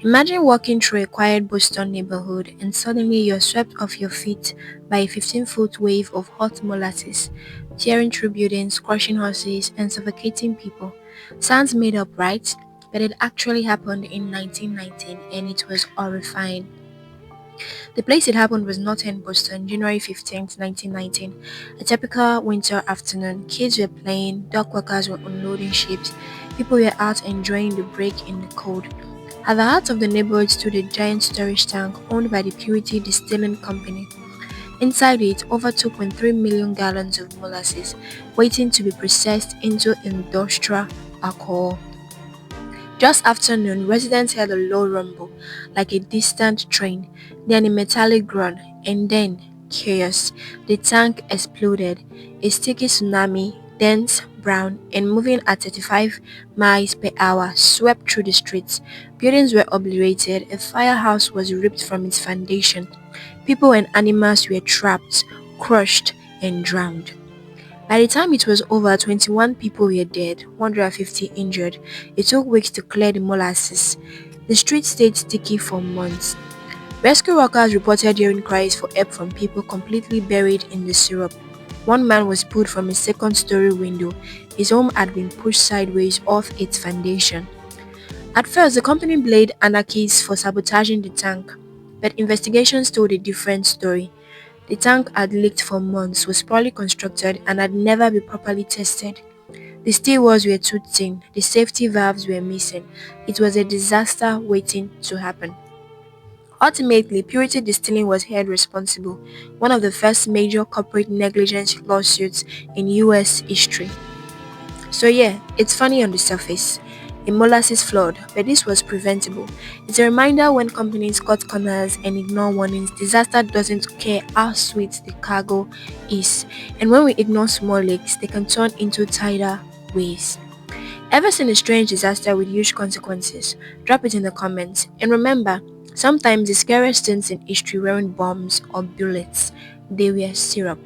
Imagine walking through a quiet Boston neighborhood and suddenly you're swept off your feet by a 15-foot wave of hot molasses, tearing through buildings, crushing horses, and suffocating people. Sounds made up, right? But it actually happened in 1919 and it was horrifying. The place it happened was Northern Boston, January 15th, 1919. A typical winter afternoon. Kids were playing, dock workers were unloading ships, people were out enjoying the break in the cold. At the heart of the neighborhood stood a giant storage tank owned by the Purity Distilling Company. Inside it, over 2.3 million gallons of molasses waiting to be processed into industrial alcohol. Just after noon, residents heard a low rumble, like a distant train, then a metallic groan, and then chaos. The tank exploded, a sticky tsunami, dense, brown, and moving at 35 miles per hour, swept through the streets. Buildings were obliterated, a firehouse was ripped from its foundation. People and animals were trapped, crushed, and drowned. By the time it was over, 21 people were dead, 150 injured. It took weeks to clear the molasses. The streets stayed sticky for months. Rescue workers reported hearing cries for help from people completely buried in the syrup. One man was pulled from a second-story window. His home had been pushed sideways off its foundation. At first, the company blamed anarchists for sabotaging the tank, but investigations told a different story. The tank had leaked for months, was poorly constructed, and had never been properly tested. The steel walls were too thin, the safety valves were missing. It was a disaster waiting to happen. Ultimately, Purity Distilling was held responsible, one of the first major corporate negligence lawsuits in US history. So yeah, it's funny on the surface. A molasses flood, but this was preventable. It's a reminder when companies cut corners and ignore warnings, disaster doesn't care how sweet the cargo is. And when we ignore small leaks, they can turn into tidal waves. Ever seen a strange disaster with huge consequences? Drop it in the comments. And remember, sometimes the scariest things in history weren't bombs or bullets, they were syrup.